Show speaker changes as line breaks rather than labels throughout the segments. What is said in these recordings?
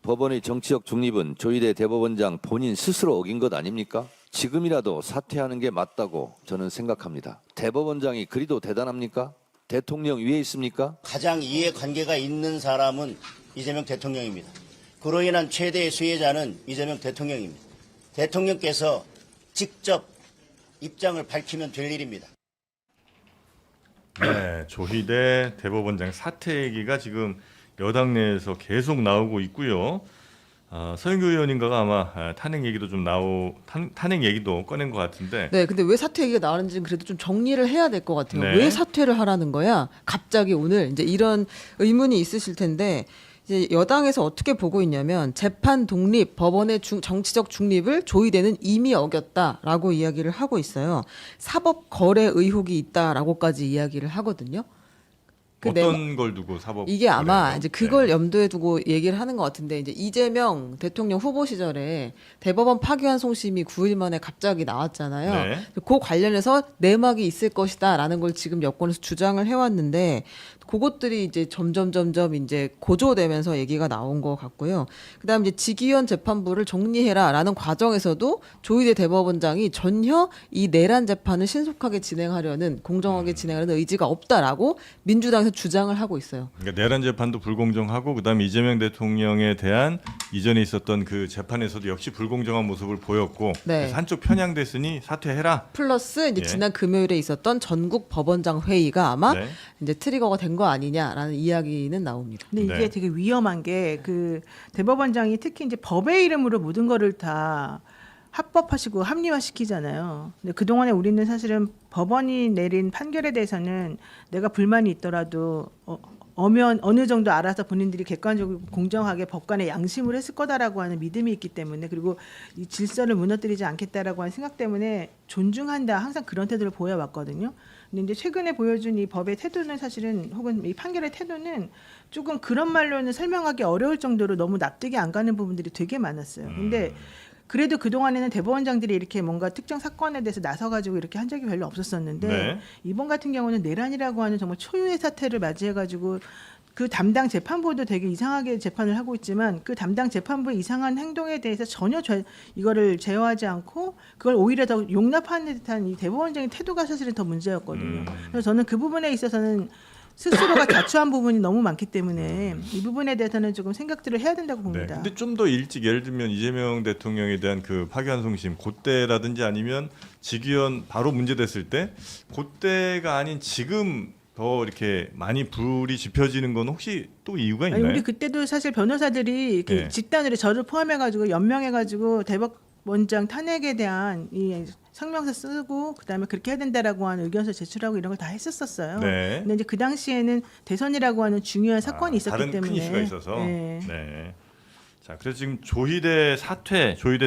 법원의 정치적 중립은 조희대 대법원장 본인 스스로 어긴 것 아닙니까? 지금이라도 사퇴하는 게 맞다고 저는 생각합니다. 대법원장이 그리도 대단합니까? 대통령 위에 있습니까?
가장 이해관계가 있는 사람은 이재명 대통령입니다. 그로 인한 최대의 수혜자는 이재명 대통령입니다. 대통령께서 직접 입장을 밝히면 될 일입니다.
네, 조희대 대법원장 사퇴 얘기가 지금 여당 내에서 계속 나오고 있고요. 서영교 의원인가가 아마 탄핵 얘기도 탄핵 얘기도 꺼낸 것 같은데.
네, 근데 왜 사퇴 얘기가 나오는지는 그래도 좀 정리를 해야 될 것 같아요.
네.
왜 사퇴를 하라는 거야? 갑자기 오늘 이제 이런 의문이 있으실 텐데 이제 여당에서 어떻게 보고 있냐면 재판 독립, 법원의 정치적 중립을 조희대는 이미 어겼다라고 이야기를 하고 있어요. 사법 거래 의혹이 있다라고까지 이야기를 하거든요.
어떤 걸 두고 사법
이게 아마
그래요?
이제 그걸
네.
염두에 두고 얘기를 하는 것 같은데 이제 이재명 대통령 후보 시절에 대법원 파기환 송심이 9일 만에 갑자기 나왔잖아요.
네.
그 관련해서 내막이 있을 것이다라는 걸 지금 여권에서 주장을 해왔는데 그것들이 이제 점점 이제 고조되면서 얘기가 나온 것 같고요. 그다음 이제 지기현 재판부를 정리해라라는 과정에서도 조희대 대법원장이 전혀 이 내란 재판을 신속하게 진행하려는 공정하게 진행하려는 의지가 없다라고 민주당에서 주장을 하고 있어요.
그러니까 내란 재판도 불공정하고 그다음에 이재명 대통령에 대한 이전에 있었던 그 재판에서도 역시 불공정한 모습을 보였고
네.
그래서 한쪽 편향됐으니 사퇴해라.
플러스 이제
예.
지난 금요일에 있었던 전국 법원장 회의가 아마
네.
이제 트리거가 된 거 아니냐라는 이야기는 나옵니다.
근데 이게
네.
되게 위험한 게 그 대법원장이 특히 이제 법의 이름으로 모든 거를 다 합법화시고 합리화시키잖아요. 근데 그동안에 우리는 사실은 법원이 내린 판결에 대해서는 내가 불만이 있더라도 어느 정도 알아서 본인들이 객관적이고 공정하게 법관의 양심을 했을 거다라고 하는 믿음이 있기 때문에 그리고 이 질서를 무너뜨리지 않겠다라고 하는 생각 때문에 존중한다 항상 그런 태도를 보여왔거든요. 근데 이제 최근에 보여준 이 법의 태도는 사실은 혹은 이 판결의 태도는 조금 그런 말로는 설명하기 어려울 정도로 너무 납득이 안 가는 부분들이 되게 많았어요. 근데 그래도 그동안에는 대법원장들이 이렇게 뭔가 특정 사건에 대해서 나서가지고 이렇게 한 적이 별로 없었었는데
네.
이번 같은 경우는 내란이라고 하는 정말 초유의 사태를 맞이해가지고 그 담당 재판부도 되게 이상하게 재판을 하고 있지만 그 담당 재판부의 이상한 행동에 대해서 전혀 이거를 제어하지 않고 그걸 오히려 더 용납하는 듯한 이 대법원장의 태도가 사실은 더 문제였거든요. 그래서 저는 그 부분에 있어서는 스스로가 자초한 부분이 너무 많기 때문에 이 부분에 대해서는 조금 생각들을 해야 된다고
네.
봅니다.
근데 좀 더 일찍 예를 들면 이재명 대통령에 대한 그 파기환송심 그때라든지 아니면 직위원 바로 문제됐을 때 그때가 아닌 지금 더 이렇게 많이 불이 지펴지는 건 혹시 또 이유가
아니,
있나요?
우리 그때도 사실 변호사들이 이렇게
네.
집단으로 저를 포함해가지고 연명해가지고 대법원장 탄핵에 대한 이 성명서 쓰고 그다음에 그렇게 해야 된다라고 하는 의견서 제출하고 이런 걸 다 했었어요.
네.
근데 이제 그 당시에는 대선이라고 하는 중요한 사건이 있었기
다른
때문에
큰 이슈가 있어서.
네.
네. 자, 그래서 지금 조희대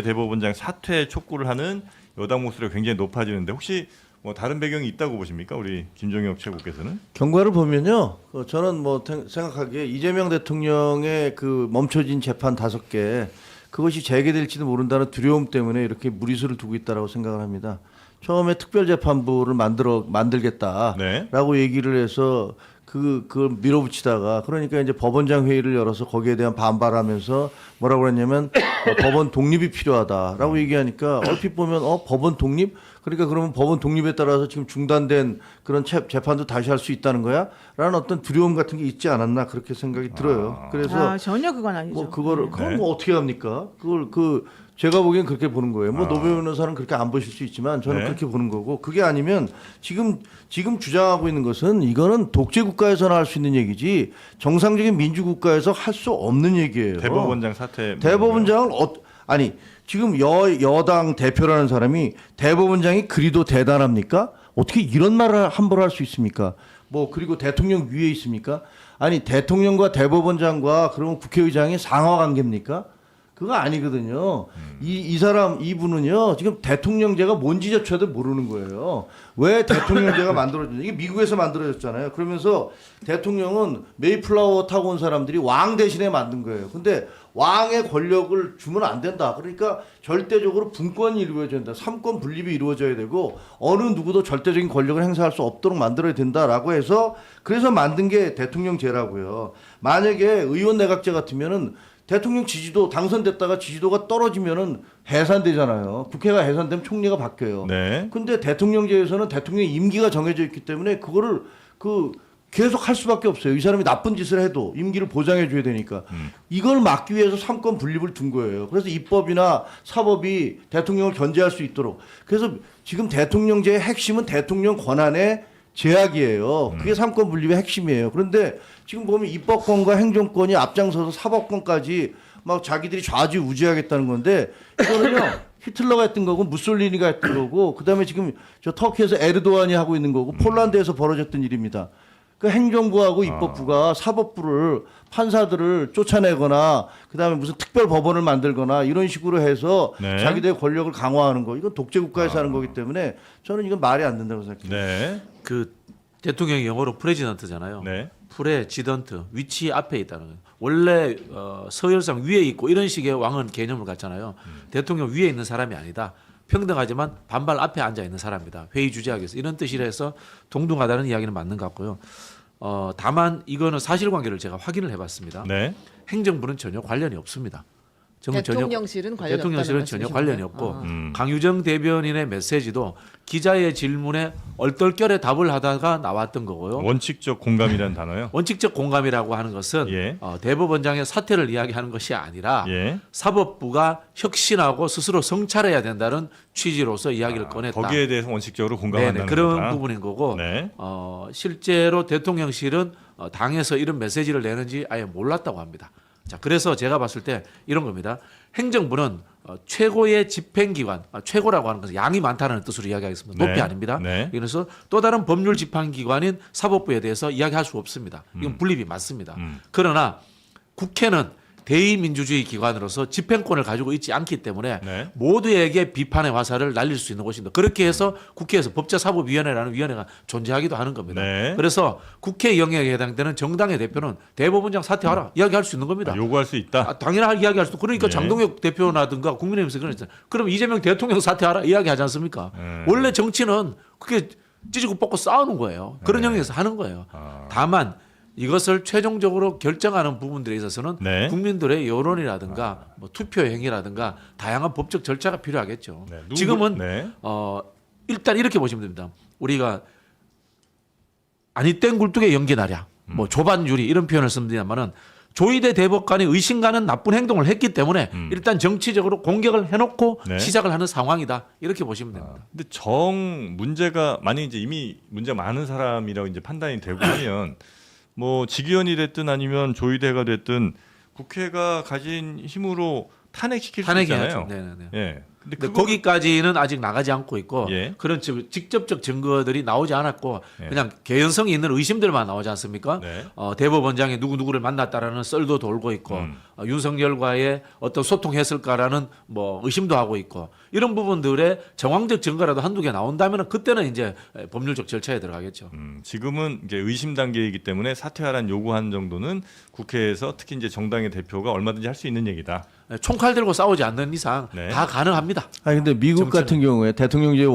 대법원장 사퇴 촉구를 하는 여당 목소리가 굉장히 높아지는데 혹시 뭐 다른 배경이 있다고 보십니까? 우리 김종혁 최고께서는?
경과를 보면요, 저는 뭐 생각하기에 이재명 대통령의 그 멈춰진 재판 5개 그것이 재개될지도 모른다는 두려움 때문에 이렇게 무리수를 두고 있다라고 생각을 합니다. 처음에 특별재판부를 만들겠다라고
네.
얘기를 해서 그걸 밀어붙이다가 그러니까 이제 법원장 회의를 열어서 거기에 대한 반발하면서 뭐라고 그랬냐면 법원 독립이 필요하다라고 얘기하니까 얼핏 보면 법원 독립? 그러니까 그러면 법원 독립에 따라서 지금 중단된 그런 재판도 다시 할 수 있다는 거야? 라는 어떤 두려움 같은 게 있지 않았나 그렇게 생각이 들어요. 그래서
전혀 그건 아니죠.
뭐 그거를 그건
네.
뭐 어떻게 합니까? 그걸 제가 보기엔 그렇게 보는 거예요. 뭐 노배 변호사는 그렇게 안 보실 수 있지만 저는
네.
그렇게 보는 거고 그게 아니면 지금 주장하고 있는 것은 이거는 독재 국가에서나 할 수 있는 얘기지 정상적인 민주 국가에서 할 수 없는 얘기예요.
대법원장 사퇴.
대법원장을 아니 지금 여당 대표라는 사람이 대법원장이 그리도 대단합니까? 어떻게 이런 말을 함부로 할 수 있습니까? 뭐 그리고 대통령 위에 있습니까? 아니 대통령과 대법원장과 그러면 국회의장이 상하 관계입니까? 그거 아니거든요. 이분은요, 지금 대통령제가 뭔지조차도 모르는 거예요. 왜 대통령제가 만들어졌냐. 이게 미국에서 만들어졌잖아요. 그러면서 대통령은 메이플라워 타고 온 사람들이 왕 대신에 만든 거예요. 근데 왕의 권력을 주면 안 된다. 그러니까 절대적으로 분권이 이루어져야 된다. 삼권 분립이 이루어져야 되고 어느 누구도 절대적인 권력을 행사할 수 없도록 만들어야 된다라고 해서 그래서 만든 게 대통령제라고요. 만약에 의원 내각제 같으면은 대통령 지지도 당선됐다가 지지도가 떨어지면은 해산되잖아요. 국회가 해산되면 총리가 바뀌어요.
네.
근데 대통령제에서는 대통령 임기가 정해져 있기 때문에 그거를 계속 할 수밖에 없어요. 이 사람이 나쁜 짓을 해도 임기를 보장해 줘야 되니까. 이걸 막기 위해서 삼권 분립을 둔 거예요. 그래서 입법이나 사법이 대통령을 견제할 수 있도록. 그래서 지금 대통령제의 핵심은 대통령 권한의 제약이에요. 그게 삼권 분립의 핵심이에요. 그런데 지금 보면 입법권과 행정권이 앞장서서 사법권까지 막 자기들이 좌지우지하겠다는 건데 이거는요. 히틀러가 했던 거고 무솔리니가 했던 거고 그다음에 지금 저 터키에서 에르도안이 하고 있는 거고 폴란드에서 벌어졌던 일입니다. 그 행정부하고 입법부가 사법부를 판사들을 쫓아내거나 그다음에 무슨 특별 법원을 만들거나 이런 식으로 해서
네.
자기들의 권력을 강화하는 거 이건 독재 국가에서 하는 거기 때문에 저는 이건 말이 안 된다고 생각해요.
네.
그 대통령이 영어로 프레지던트잖아요.
네.
프레지던트 위치 앞에 있다는 거예요. 원래 서열상 위에 있고 이런 식의 왕은 개념을 갖잖아요. 대통령 위에 있는 사람이 아니다. 평등하지만 반발 앞에 앉아 있는 사람이다. 회의 주재하기 위해서 이런 뜻이라 해서 동등하다는 이야기는 맞는 것 같고요. 다만 이거는 사실관계를 제가 확인을 해봤습니다.
네.
행정부는 전혀 관련이 없습니다.
대통령실은 관련이
대통령실은
없다는
전혀
말씀이신
관련이
거예요?
없고 강유정 대변인의 메시지도 기자의 질문에 얼떨결에 답을 하다가 나왔던 거고요.
원칙적 공감이라는 단어요.
원칙적 공감이라고 하는 것은
예.
대법원장의 사퇴를 이야기하는 것이 아니라
예.
사법부가 혁신하고 스스로 성찰해야 된다는 취지로서 이야기를 꺼냈다.
거기에 대해서 원칙적으로 공감한다는
그런
거다.
부분인 거고
네.
실제로 대통령실은 당에서 이런 메시지를 내는지 아예 몰랐다고 합니다. 자, 그래서 제가 봤을 때 이런 겁니다. 행정부는 최고의 집행기관, 최고라고 하는 것은 양이 많다는 뜻으로 이야기하겠습니다. 높이
네.
아닙니다.
네.
그래서 또 다른 법률 집행기관인 사법부에 대해서 이야기할 수 없습니다. 이건 분립이 맞습니다. 그러나 국회는 대의민주주의 기관으로서 집행권을 가지고 있지 않기 때문에
네.
모두에게 비판의 화살을 날릴 수 있는 곳입니다. 그렇게 해서 국회에서 법제사법위원회라는 위원회가 존재하기도 하는 겁니다.
네.
그래서 국회 영역에 해당되는 정당의 대표는 대법원장 사퇴하라 이야기할 수 있는 겁니다.
요구할 수 있다.
당연하게 이야기할 수도. 그러니까
네.
장동혁 대표라든가 국민의힘에서 그랬잖아요. 그럼 이재명 대통령 사퇴하라 이야기하지 않습니까? 원래 정치는 그게 찢고 뽑고 싸우는 거예요. 그런 영역에서 하는 거예요. 다만 이것을 최종적으로 결정하는 부분들에 있어서는
네.
국민들의 여론이라든가 뭐 투표 행위라든가 다양한 법적 절차가 필요하겠죠.
네.
지금은
네.
일단 이렇게 보시면 됩니다. 우리가 아니 땡 굴뚝에 연기나랴 뭐 조반유리 이런 표현을 씁니다만은 조희대 대법관이 의심가는 나쁜 행동을 했기 때문에 일단 정치적으로 공격을 해놓고
네.
시작을 하는 상황이다 이렇게 보시면 됩니다.
근데 정 문제가 만약 이제 이미 문제가 많은 사람이라고 이제 판단이 되고 하면 뭐 직위원이 됐든 아니면 조의대가 됐든 국회가 가진 힘으로 탄핵시킬 수
탄핵해야죠.
있잖아요.
네네네.
예. 근데
근데
그거
거기까지는 아직 나가지 않고 있고
예.
그런 직접적 증거들이 나오지 않았고
예.
그냥 개연성이 있는 의심들만 나오지 않습니까?
네.
대법원장이 누구누구를 만났다라는 썰도 돌고 있고 윤석열과의 어떤 소통했을까라는 뭐 의심도 하고 있고 이런 부분들의 정황적 증거라도 한두 개 나온다면 그때는 이제 법률적 절차에 들어가겠죠.
지금은 이제 의심 단계이기 때문에 사퇴하라는 요구한 정도는 국회에서 특히 이제 정당의 대표가 얼마든지 할 수 있는 얘기다.
총칼 들고 싸우지 않는 이상
네.
다 가능합니다.
아니 근데 미국 같은 경우에 대통령제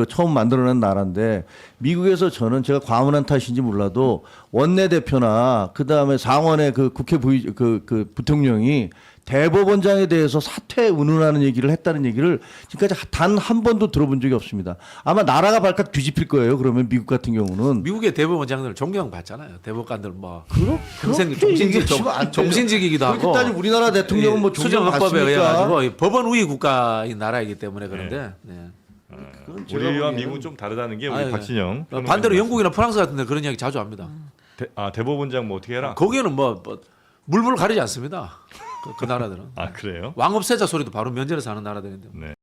처음 만들어낸 나라인데 미국에서 저는 제가 과문한 탓인지 몰라도 원내 대표나 그 다음에 상원의 그 국회 부통령이 대법원장에 대해서 사퇴 운운하는 얘기를 했다는 얘기를 지금까지 단 한 번도 들어본 적이 없습니다. 아마 나라가 발칵 뒤집힐 거예요. 그러면 미국 같은 경우는
미국의 대법원장들 존경받잖아요. 대법관들 뭐 평생
그렇게 얘기하시면 안 돼요.
종신직이기도
그렇게
하고
따지면 우리나라 대통령은 뭐
수정헌법에 의해
존경받습니까?
가지고 법원 우위 국가인 나라이기 때문에 그런데 네.
그건 제가
우리와
보기에는
미국은 좀 다르다는 게 우리
아유,
박진영.
반대로 영국이나 프랑스 같은데 그런 이야기 자주 합니다.
대법원장 뭐 어떻게 해라?
거기는 뭐 물불 가리지 않습니다. 그 나라들은
아 그래요?
왕 없애자 소리도 바로 면제해서 하는 나라들인데.
네.